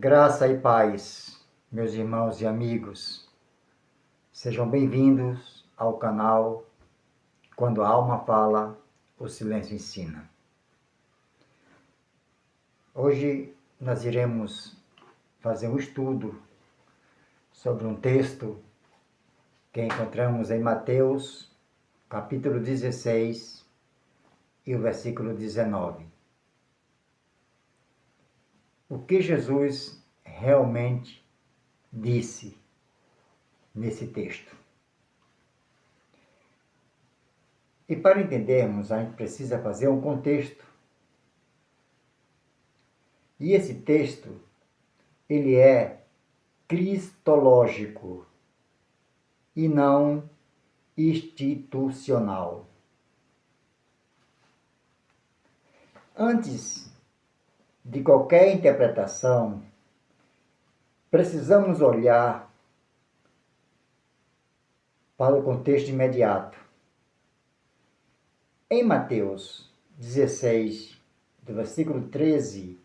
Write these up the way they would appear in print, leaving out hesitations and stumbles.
Graça e paz, meus irmãos e amigos. Sejam bem-vindos ao canal Quando a Alma Fala, o Silêncio Ensina. Hoje nós iremos fazer um estudo sobre um texto que encontramos em Mateus, capítulo 16 e o versículo 19. O que Jesus realmente disse nesse texto? E para entendermos, a gente precisa fazer um contexto. E esse texto, ele é cristológico e não institucional. Antes de qualquer interpretação, precisamos olhar para o contexto imediato. Em Mateus 16, do versículo 13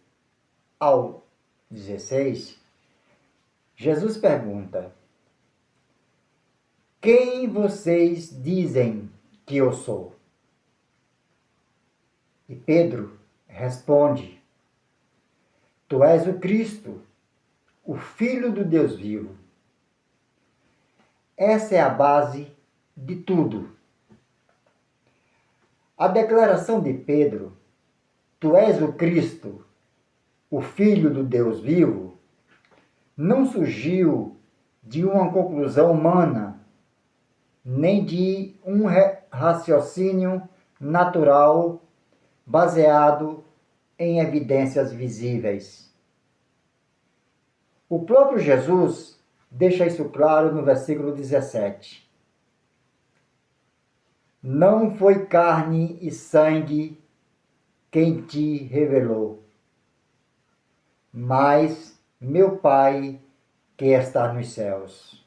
ao 16, Jesus pergunta: quem vocês dizem que eu sou? E Pedro responde: tu és o Cristo, o Filho do Deus vivo. Essa é a base de tudo. A declaração de Pedro, tu és o Cristo, o Filho do Deus vivo, não surgiu de uma conclusão humana, nem de um raciocínio natural baseado em evidências visíveis. O próprio Jesus deixa isso claro no versículo 17. Não foi carne e sangue quem te revelou, mas meu Pai que está nos céus.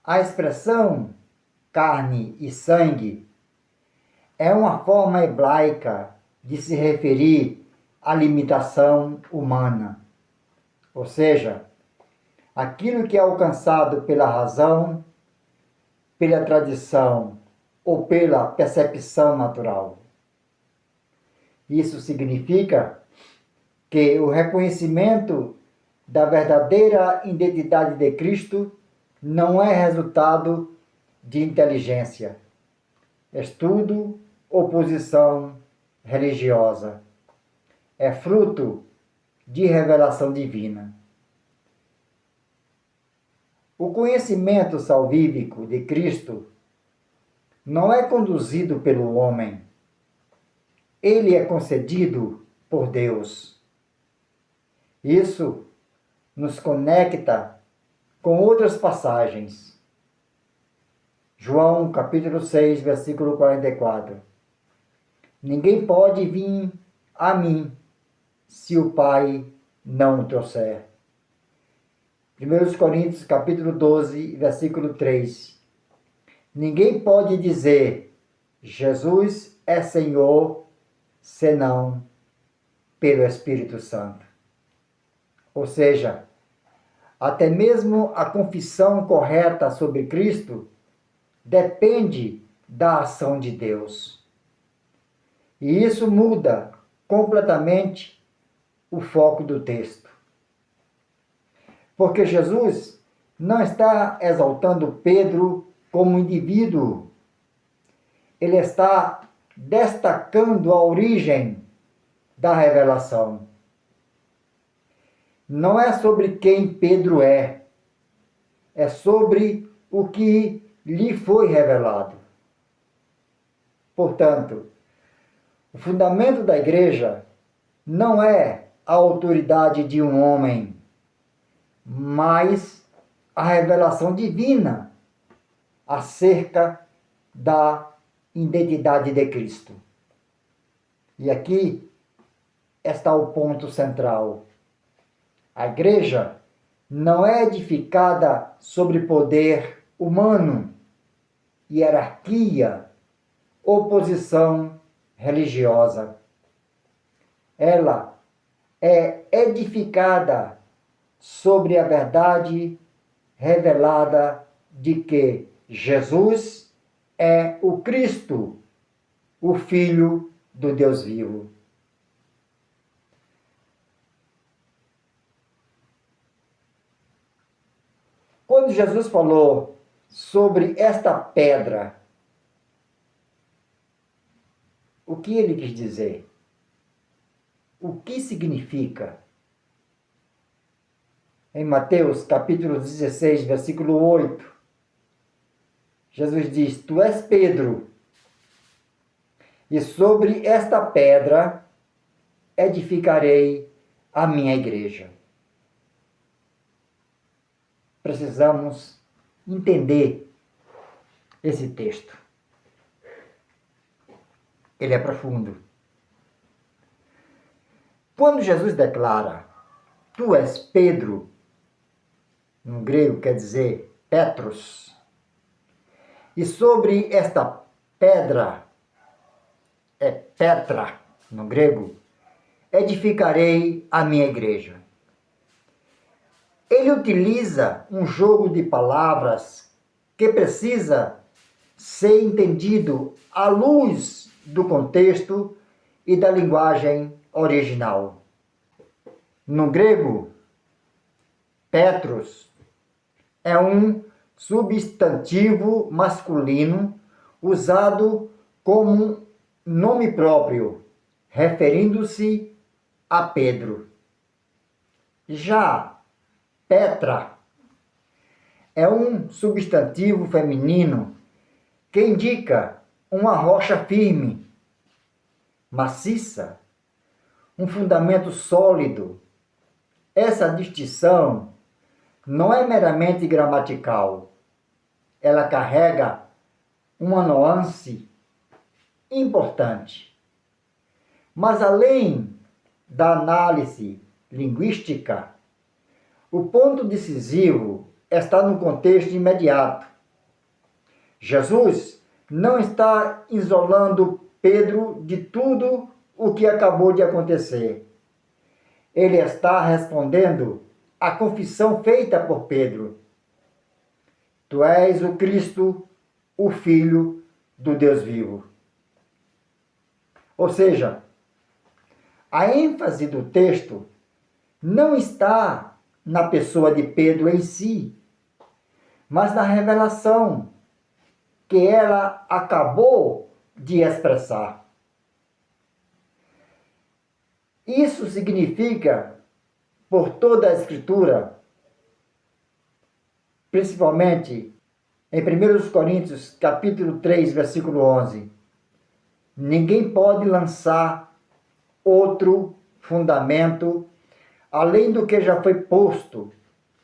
A expressão carne e sangue é uma forma hebraica de se referir à limitação humana, ou seja, aquilo que é alcançado pela razão, pela tradição ou pela percepção natural. Isso significa que o reconhecimento da verdadeira identidade de Cristo não é resultado de inteligência, estudo ou posição religiosa. É fruto de revelação divina. O conhecimento salvífico de Cristo não é conduzido pelo homem. Ele é concedido por Deus. Isso nos conecta com outras passagens. João, capítulo 6, versículo 44. Ninguém pode vir a mim se o Pai não o trouxer. 1 Coríntios, capítulo 12, versículo 3. Ninguém pode dizer, Jesus é Senhor, senão pelo Espírito Santo. Ou seja, até mesmo a confissão correta sobre Cristo depende da ação de Deus. E isso muda completamente o foco do texto. Porque Jesus não está exaltando Pedro como indivíduo. Ele está destacando a origem da revelação. Não é sobre quem Pedro é sobre o que lhe foi revelado. Portanto, o fundamento da igreja não é a autoridade de um homem, mas a revelação divina acerca da identidade de Cristo. E aqui está o ponto central. A igreja não é edificada sobre poder humano, hierarquia ou posição religiosa. Ela é edificada sobre a verdade revelada de que Jesus é o Cristo, o Filho do Deus vivo. Quando Jesus falou sobre esta pedra, o que ele quis dizer? O que significa? Em Mateus capítulo 16, versículo 8, Jesus diz: Tu és Pedro, e sobre esta pedra edificarei a minha igreja. Precisamos entender esse texto. Ele é profundo. Quando Jesus declara, tu és Pedro, no grego quer dizer Petros, e sobre esta pedra, é Petra, no grego, edificarei a minha igreja. Ele utiliza um jogo de palavras que precisa ser entendido à luz do contexto e da linguagem original. No grego, Petros é um substantivo masculino usado como nome próprio, referindo-se a Pedro. Já Petra é um substantivo feminino que indica uma rocha firme, maciça, um fundamento sólido. Essa distinção não é meramente gramatical. Ela carrega uma nuance importante. Mas além da análise linguística, o ponto decisivo está no contexto imediato. Jesus não está isolando Pedro de tudo o que acabou de acontecer. Ele está respondendo à confissão feita por Pedro. Tu és o Cristo, o Filho do Deus vivo. Ou seja, a ênfase do texto não está na pessoa de Pedro em si, mas na revelação que ela acabou de expressar. Isso significa, por toda a Escritura, principalmente em 1 Coríntios, capítulo 3, versículo 11, ninguém pode lançar outro fundamento além do que já foi posto,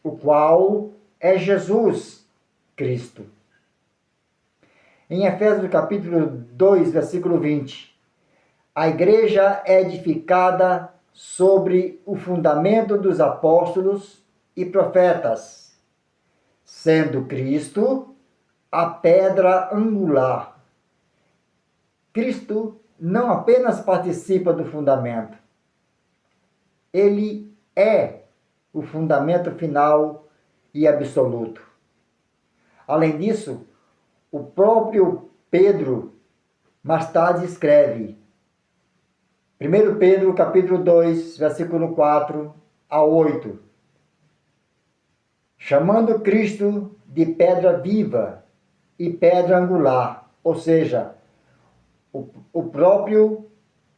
o qual é Jesus Cristo. Em Efésios capítulo 2, versículo 20, a igreja é edificada sobre o fundamento dos apóstolos e profetas, sendo Cristo a pedra angular. Cristo não apenas participa do fundamento, ele é o fundamento final e absoluto. Além disso, o próprio Pedro mais tarde escreve, 1 Pedro capítulo 2, versículo 4 a 8, chamando Cristo de pedra viva e pedra angular, ou seja, o próprio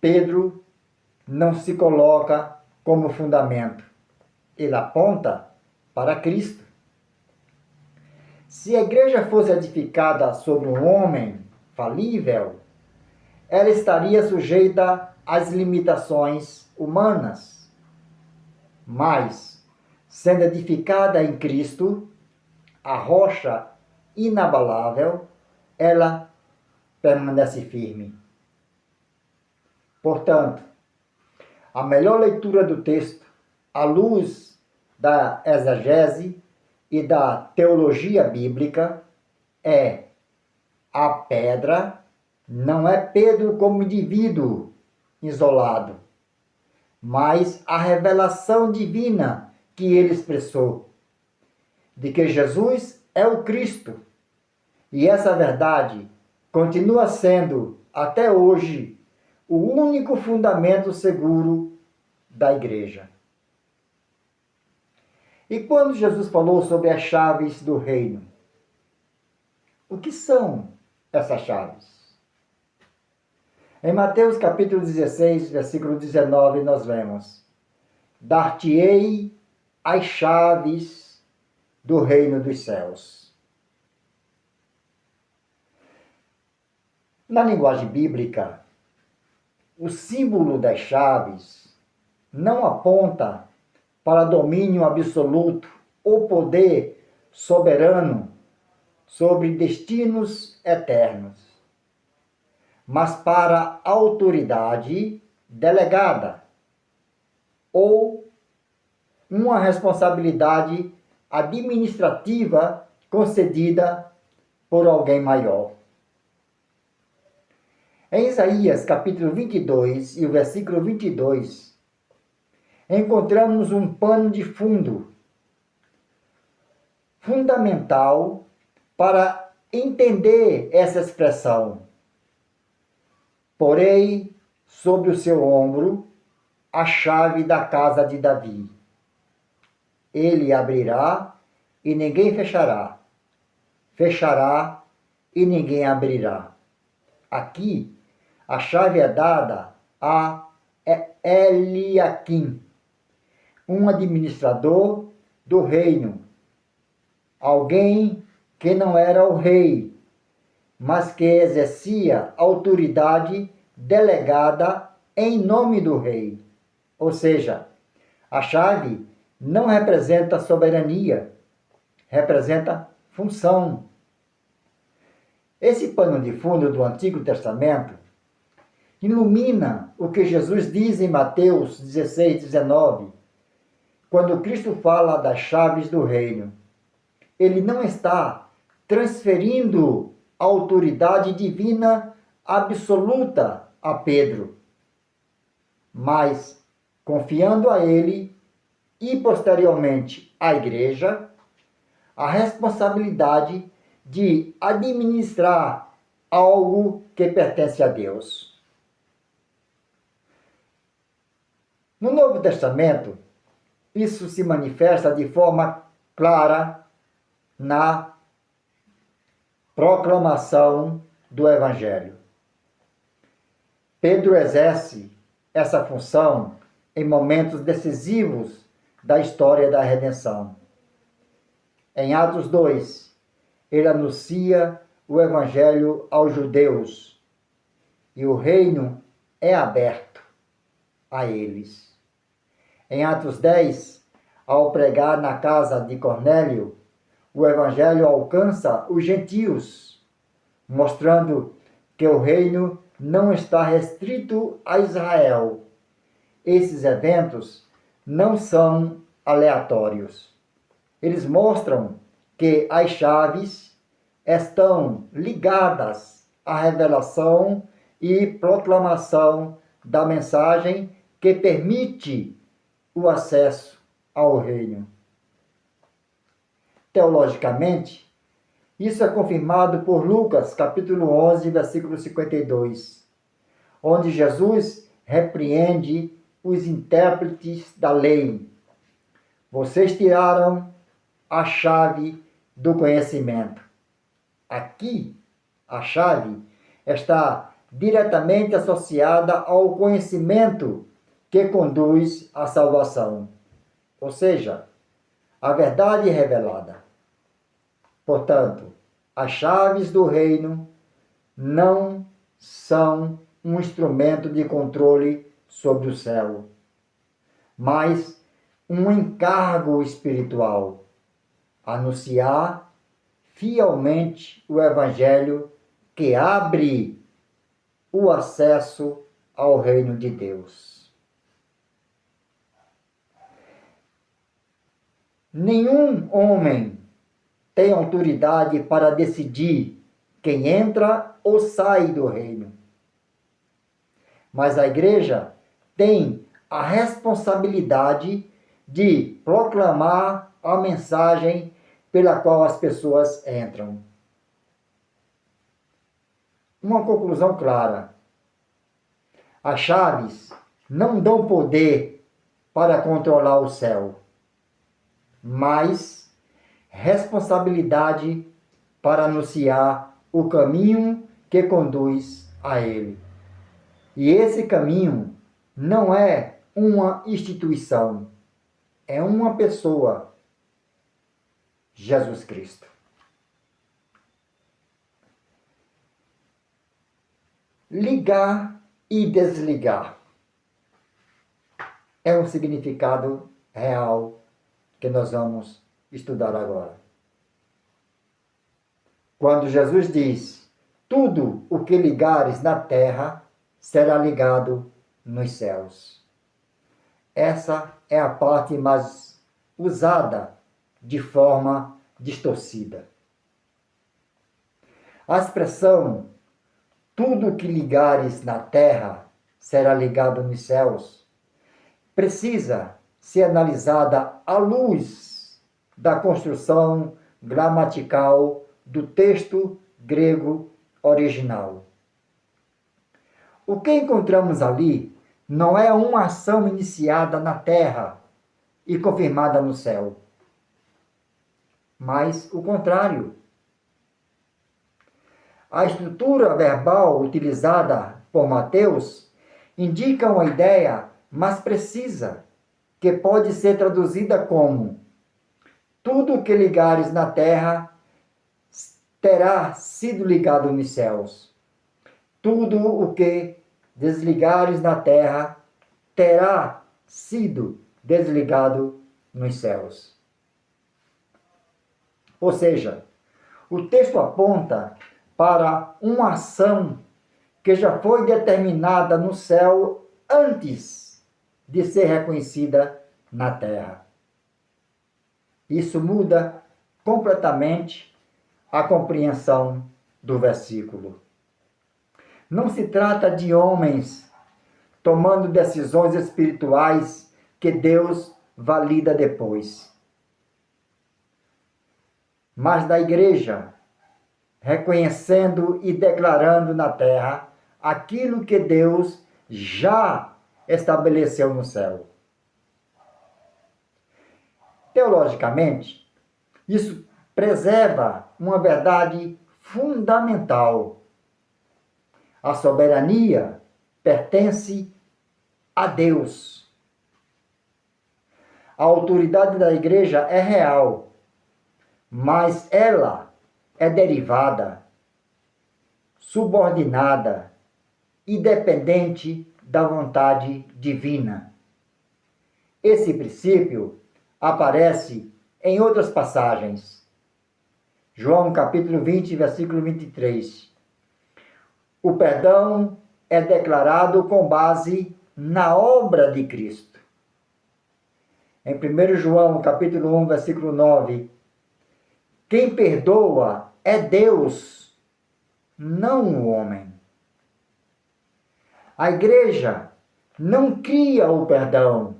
Pedro não se coloca como fundamento. Ele aponta para Cristo. Se a igreja fosse edificada sobre um homem falível, ela estaria sujeita às limitações humanas. Mas, sendo edificada em Cristo, a rocha inabalável, ela permanece firme. Portanto, a melhor leitura do texto, à luz da exegese e da teologia bíblica, é: a pedra não é Pedro como indivíduo isolado, mas a revelação divina que ele expressou, de que Jesus é o Cristo. E essa verdade continua sendo, até hoje, o único fundamento seguro da igreja. E quando Jesus falou sobre as chaves do reino, o que são essas chaves? Em Mateus capítulo 16, versículo 19, nós lemos: Dar-te-ei as chaves do reino dos céus. Na linguagem bíblica, o símbolo das chaves não aponta para domínio absoluto ou poder soberano sobre destinos eternos, mas para autoridade delegada ou uma responsabilidade administrativa concedida por alguém maior. Em Isaías capítulo 22 e o versículo 22, encontramos um pano de fundo fundamental para entender essa expressão. Porei sobre o seu ombro a chave da casa de Davi. Ele abrirá e ninguém fechará. Fechará e ninguém abrirá. Aqui, a chave é dada a Eliaquim, um administrador do reino. Alguém que não era o rei, mas que exercia autoridade delegada em nome do rei. Ou seja, a chave não representa soberania, representa função. Esse pano de fundo do Antigo Testamento ilumina o que Jesus diz em Mateus 16, 19, quando Cristo fala das chaves do reino. Ele não está transferindo a autoridade divina absoluta a Pedro, mas confiando a ele e posteriormente à igreja a responsabilidade de administrar algo que pertence a Deus. No Novo Testamento, isso se manifesta de forma clara na proclamação do Evangelho. Pedro exerce essa função em momentos decisivos da história da redenção. Em Atos 2, ele anuncia o Evangelho aos judeus e o reino é aberto a eles. Em Atos 10, ao pregar na casa de Cornélio, o Evangelho alcança os gentios, mostrando que o reino não está restrito a Israel. Esses eventos não são aleatórios. Eles mostram que as chaves estão ligadas à revelação e proclamação da mensagem que permite o acesso ao reino. Teologicamente, isso é confirmado por Lucas, capítulo 11, versículo 52, onde Jesus repreende os intérpretes da lei. Vocês tiraram a chave do conhecimento. Aqui, a chave está diretamente associada ao conhecimento que conduz à salvação, ou seja, a verdade revelada. Portanto, as chaves do reino não são um instrumento de controle sobre o céu, mas um encargo espiritual: anunciar fielmente o Evangelho que abre o acesso ao reino de Deus. Nenhum homem tem autoridade para decidir quem entra ou sai do reino. Mas a igreja tem a responsabilidade de proclamar a mensagem pela qual as pessoas entram. Uma conclusão clara: as chaves não dão poder para controlar o céu, mas responsabilidade para anunciar o caminho que conduz a ele. E esse caminho não é uma instituição, é uma pessoa, Jesus Cristo. Ligar e desligar é um significado real que nós vamos estudar agora. Quando Jesus diz: tudo o que ligares na terra será ligado nos céus. Essa é a parte mais usada de forma distorcida. A expressão tudo o que ligares na terra será ligado nos céus precisa ser analisada à luz da construção gramatical do texto grego original. O que encontramos ali não é uma ação iniciada na terra e confirmada no céu, mas o contrário. A estrutura verbal utilizada por Mateus indica uma ideia mais precisa, que pode ser traduzida como: tudo o que ligares na terra terá sido ligado nos céus. Tudo o que desligares na terra terá sido desligado nos céus. Ou seja, o texto aponta para uma ação que já foi determinada no céu antes de ser reconhecida na terra. Isso muda completamente a compreensão do versículo. Não se trata de homens tomando decisões espirituais que Deus valida depois, mas da igreja reconhecendo e declarando na terra aquilo que Deus já estabeleceu no céu. Teologicamente, isso preserva uma verdade fundamental. A soberania pertence a Deus. A autoridade da igreja é real, mas ela é derivada, subordinada e dependente da vontade divina. Esse princípio aparece em outras passagens. João capítulo 20, versículo 23. O perdão é declarado com base na obra de Cristo. Em 1 João capítulo 1, versículo 9, quem perdoa é Deus, não o homem. A igreja não cria o perdão,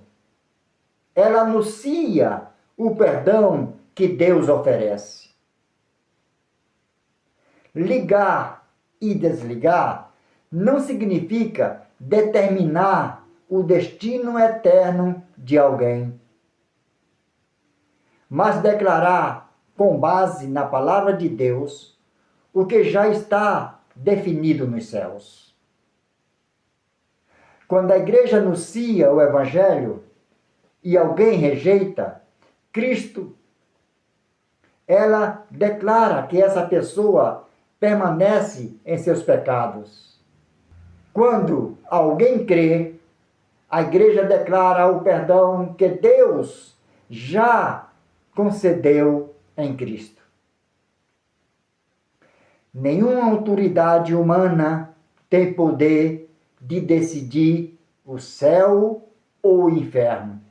ela anuncia o perdão que Deus oferece. Ligar e desligar não significa determinar o destino eterno de alguém, mas declarar, com base na palavra de Deus, o que já está definido nos céus. Quando a igreja anuncia o Evangelho e alguém rejeita Cristo, ela declara que essa pessoa permanece em seus pecados. Quando alguém crê, a igreja declara o perdão que Deus já concedeu em Cristo. Nenhuma autoridade humana tem poder de decidir o céu ou o inferno.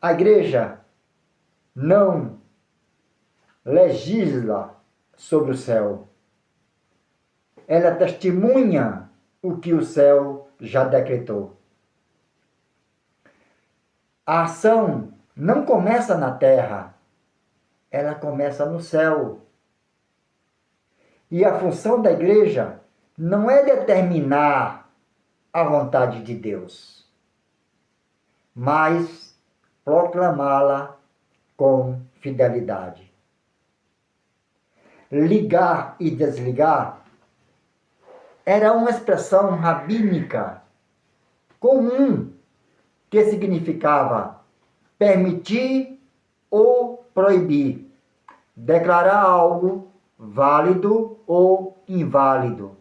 A igreja não legisla sobre o céu. ela testemunha o que o céu já decretou. A ação não começa na terra, ela começa no céu. E a função da igreja não é determinar a vontade de Deus, mas proclamá-la com fidelidade. Ligar e desligar era uma expressão rabínica comum que significava permitir ou proibir, declarar algo válido ou inválido.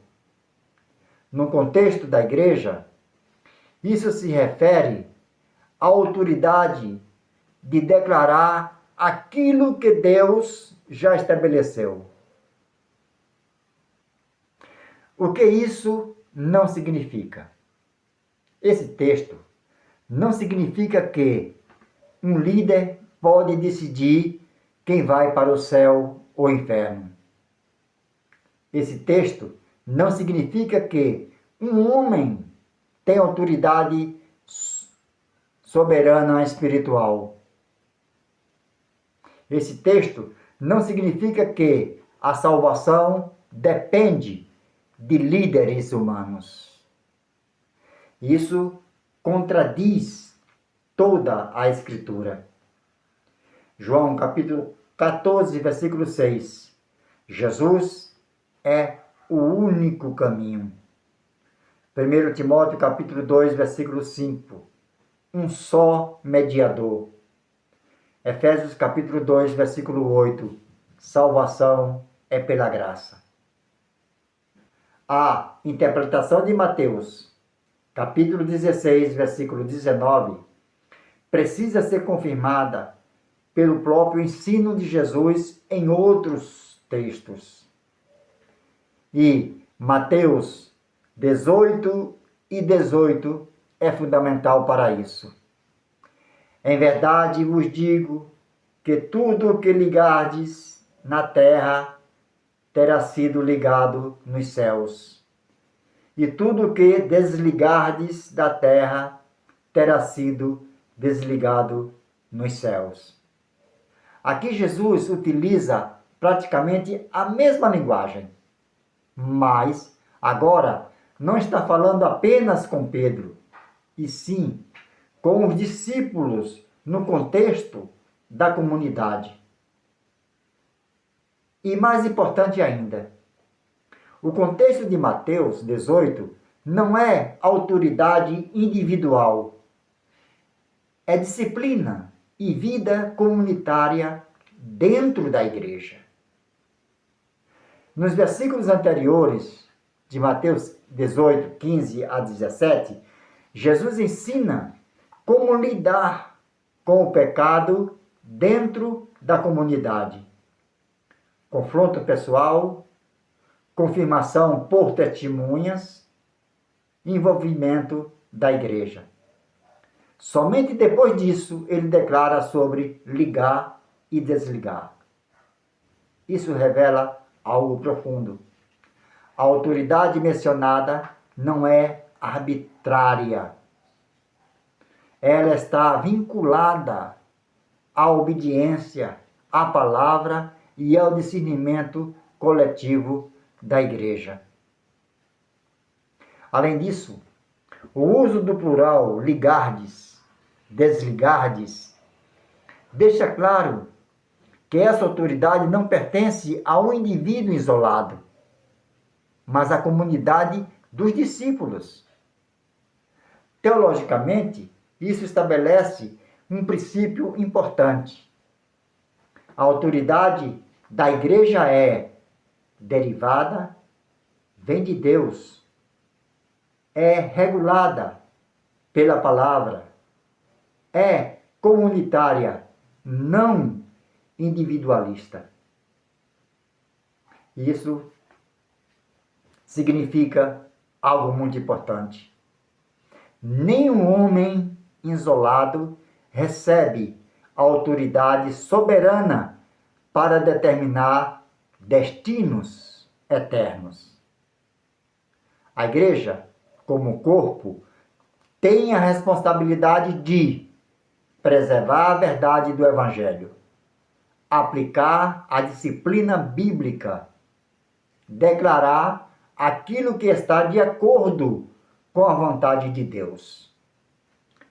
No contexto da igreja, isso se refere à autoridade de declarar aquilo que Deus já estabeleceu. O que isso não significa? Esse texto não significa que um líder pode decidir quem vai para o céu ou inferno. Esse texto não significa que um homem tem autoridade soberana espiritual. Esse texto não significa que a salvação depende de líderes humanos. Isso contradiz toda a Escritura. João capítulo 14, versículo 6. Jesus é o único caminho. 1 Timóteo capítulo 2, versículo 5. Um só mediador. Efésios capítulo 2, versículo 8. Salvação é pela graça. A interpretação de Mateus, capítulo 16, versículo 19, precisa ser confirmada pelo próprio ensino de Jesus em outros textos. E Mateus 18 e 18 é fundamental para isso. Em verdade vos digo que tudo o que ligardes na terra terá sido ligado nos céus, e tudo o que desligardes da terra terá sido desligado nos céus. Aqui Jesus utiliza praticamente a mesma linguagem, mas agora não está falando apenas com Pedro, e sim com os discípulos no contexto da comunidade. E mais importante ainda, o contexto de Mateus 18 não é autoridade individual, é disciplina e vida comunitária dentro da igreja. Nos versículos anteriores de Mateus 18, 15 a 17, Jesus ensina como lidar com o pecado dentro da comunidade. Confronto pessoal, confirmação por testemunhas, envolvimento da igreja. Somente depois disso ele declara sobre ligar e desligar. Isso revela algo profundo. A autoridade mencionada não é arbitrária. Ela está vinculada à obediência, à palavra e ao discernimento coletivo da igreja. Além disso, o uso do plural ligardes, desligardes, deixa claro que essa autoridade não pertence a um indivíduo isolado, mas à comunidade dos discípulos. Teologicamente, isso estabelece um princípio importante. A autoridade da igreja é derivada, vem de Deus, é regulada pela palavra, é comunitária, não individualista. Isso significa algo muito importante. Nenhum homem isolado recebe autoridade soberana para determinar destinos eternos. A igreja, como corpo, tem a responsabilidade de preservar a verdade do Evangelho, aplicar a disciplina bíblica, declarar aquilo que está de acordo com a vontade de Deus,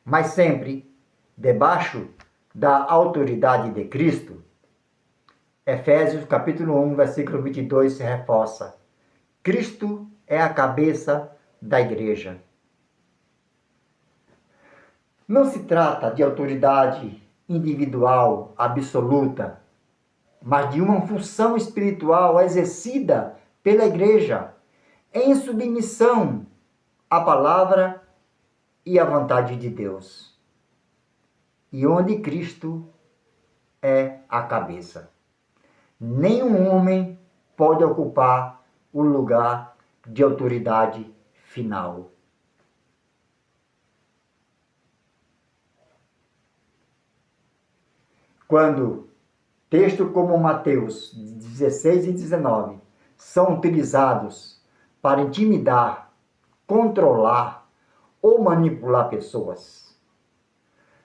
mas sempre debaixo da autoridade de Cristo. Efésios capítulo 1, versículo 22 se reforça: Cristo é a cabeça da igreja. Não se trata de autoridade individual absoluta, mas de uma função espiritual exercida pela igreja em submissão à palavra e à vontade de Deus, e onde Cristo é a cabeça. Nenhum homem pode ocupar o lugar de autoridade final. Quando textos como Mateus 16 e 19 são utilizados para intimidar, controlar ou manipular pessoas,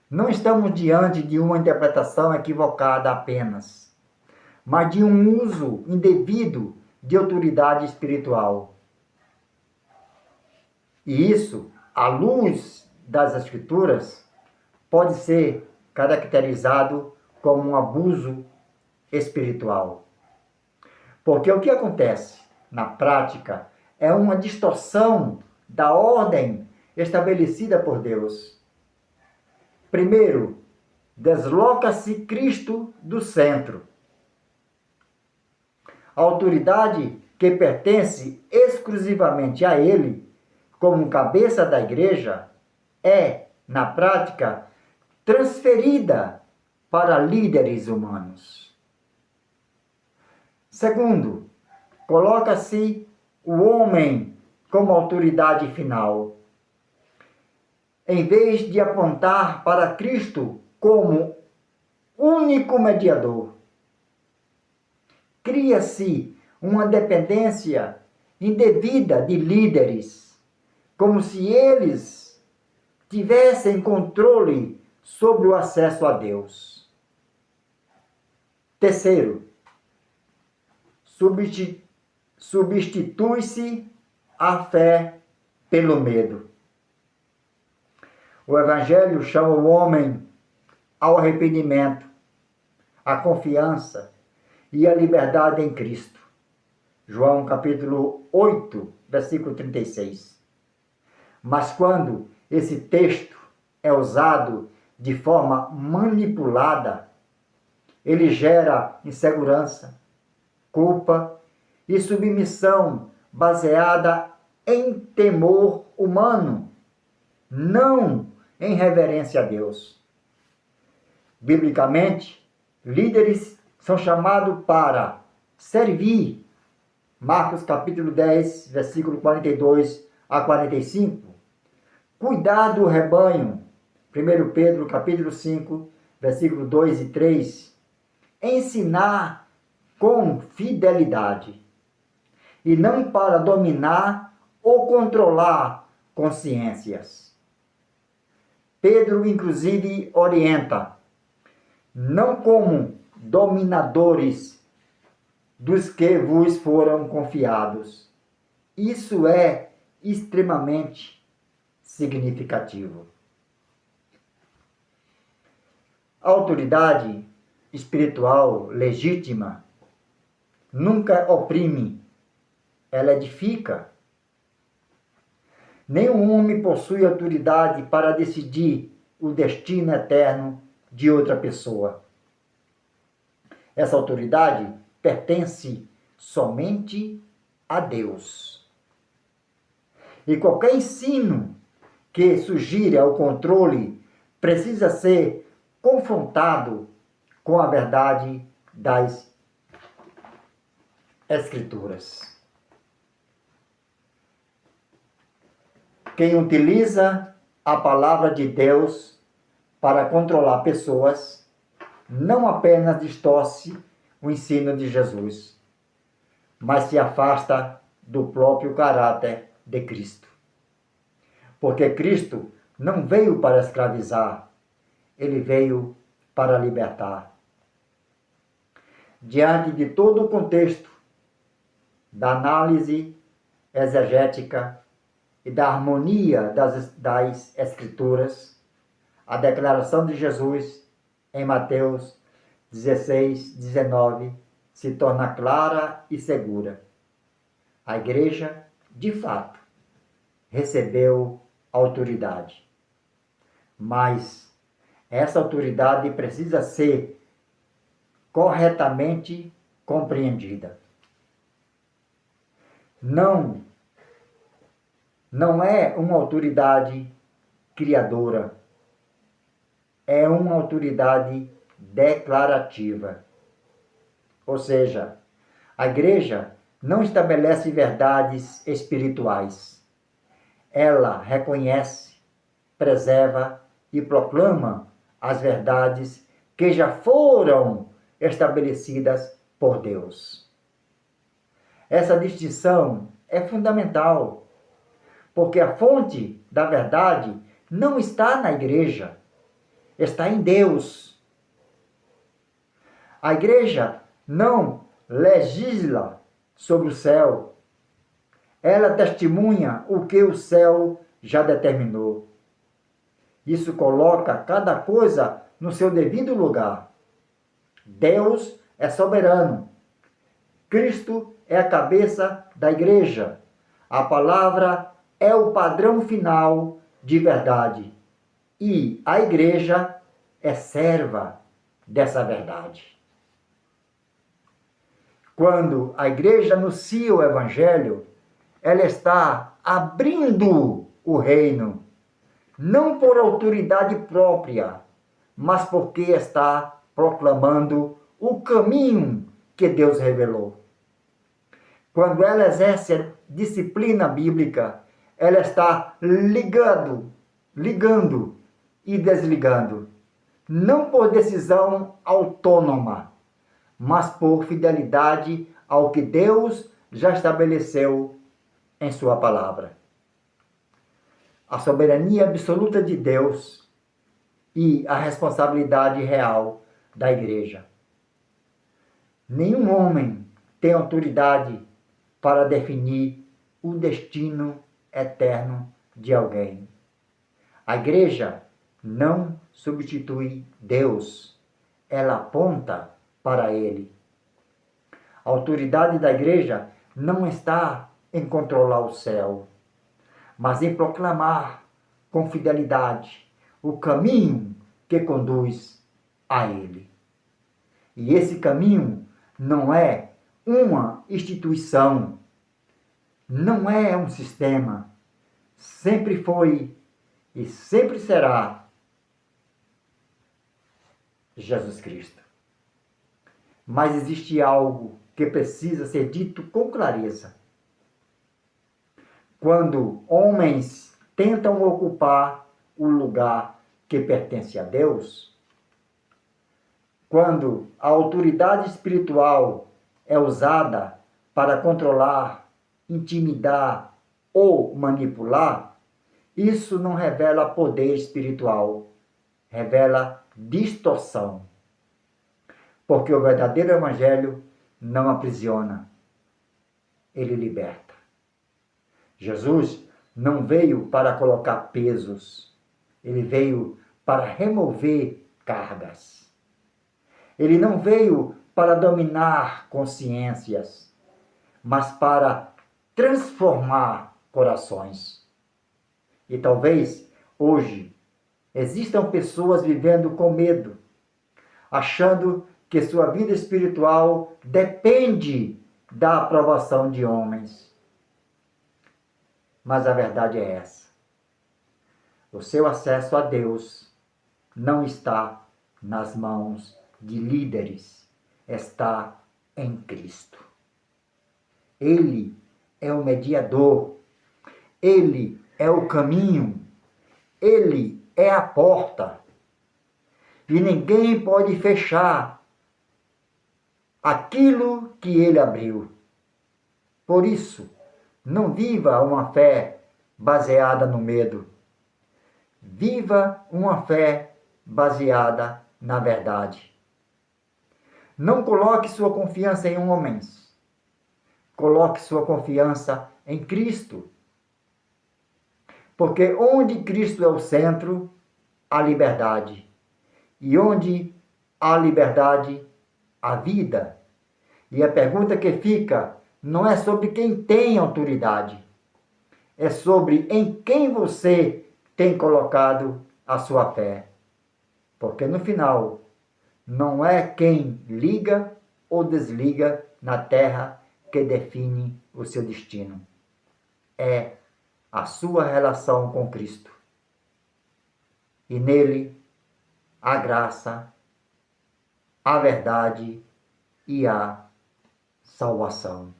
não estamos diante de uma interpretação equivocada apenas, mas de um uso indevido de autoridade espiritual. E isso, à luz das Escrituras, pode ser caracterizado como um abuso espiritual. Porque o que acontece na prática é uma distorção da ordem estabelecida por Deus. Primeiro, desloca-se Cristo do centro. A autoridade que pertence exclusivamente a Ele, como cabeça da igreja, é, na prática, transferida para líderes humanos. Segundo, coloca-se o homem como autoridade final. Em vez de apontar para Cristo como único mediador, cria-se uma dependência indevida de líderes, como se eles tivessem controle sobre o acesso a Deus. Terceiro, substitui-se a fé pelo medo. O Evangelho chama o homem ao arrependimento, à confiança e à liberdade em Cristo. João capítulo 8, versículo 36. Mas quando esse texto é usado de forma manipulada, ele gera insegurança, culpa e submissão baseada em temor humano, não em reverência a Deus. Biblicamente, líderes são chamados para servir. Marcos capítulo 10, versículo 42 a 45. Cuidar do rebanho. 1 Pedro capítulo 5, versículo 2 e 3. Ensinar com fidelidade, e não para dominar ou controlar consciências. Pedro, inclusive, orienta: não como dominadores dos que vos foram confiados. Isso é extremamente significativo. A autoridade espiritual legítima nunca oprime, ela edifica. Nenhum homem possui autoridade para decidir o destino eterno de outra pessoa. Essa autoridade pertence somente a Deus. E qualquer ensino que sugira ao controle precisa ser confrontado com a verdade das Escrituras. Quem utiliza a palavra de Deus para controlar pessoas não apenas distorce o ensino de Jesus, mas se afasta do próprio caráter de Cristo. Porque Cristo não veio para escravizar, ele veio para libertar. Diante de todo o contexto da análise exegética e da harmonia das Escrituras, a declaração de Jesus em Mateus 16, 19 se torna clara e segura. A igreja, de fato, recebeu autoridade. Mas essa autoridade precisa ser corretamente compreendida. Não é uma autoridade criadora, é uma autoridade declarativa. Ou seja, a igreja não estabelece verdades espirituais. Ela reconhece, preserva e proclama as verdades que já foram estabelecidas por Deus. Essa distinção é fundamental, porque a fonte da verdade não está na igreja, está em Deus. A igreja não legisla sobre o céu, ela testemunha o que o céu já determinou. Isso coloca cada coisa no seu devido lugar. Deus é soberano. Cristo é a cabeça da igreja. A palavra é o padrão final de verdade. E a igreja é serva dessa verdade. Quando a igreja anuncia o evangelho, ela está abrindo o reino, não por autoridade própria, mas porque está proclamando o caminho que Deus revelou. Quando ela exerce disciplina bíblica, ela está ligando e desligando, não por decisão autônoma, mas por fidelidade ao que Deus já estabeleceu em sua palavra. A soberania absoluta de Deus e a responsabilidade real da igreja. Nenhum homem tem autoridade para definir o destino eterno de alguém. A igreja não substitui Deus, ela aponta para Ele. A autoridade da igreja não está em controlar o céu, mas em proclamar com fidelidade o caminho que conduz a Ele. E esse caminho não é uma instituição, não é um sistema, sempre foi e sempre será Jesus Cristo. Mas existe algo que precisa ser dito com clareza. Quando homens tentam ocupar o lugar que pertence a Deus, quando a autoridade espiritual é usada para controlar, intimidar ou manipular, isso não revela poder espiritual, revela distorção. Porque o verdadeiro evangelho não aprisiona, ele liberta. Jesus não veio para colocar pesos, ele veio para remover cargas. Ele não veio para dominar consciências, mas para transformar corações. E talvez hoje existam pessoas vivendo com medo, achando que sua vida espiritual depende da aprovação de homens. Mas a verdade é essa. O seu acesso a Deus não está nas mãos de líderes, está em Cristo. Ele é o mediador, ele é o caminho, ele é a porta. E ninguém pode fechar aquilo que ele abriu. Por isso, Não viva uma fé baseada no medo. Viva uma fé baseada na verdade. Não coloque sua confiança em homens. Coloque sua confiança em Cristo. Porque onde Cristo é o centro, há liberdade. E onde há liberdade, há vida. E a pergunta que fica não é sobre quem tem autoridade, é sobre em quem você tem colocado a sua fé. Porque no final, não é quem liga ou desliga na terra que define o seu destino. É a sua relação com Cristo. E nele, a graça, a verdade e a salvação.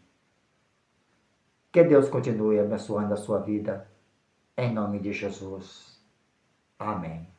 Que Deus continue abençoando a sua vida, em nome de Jesus. Amém.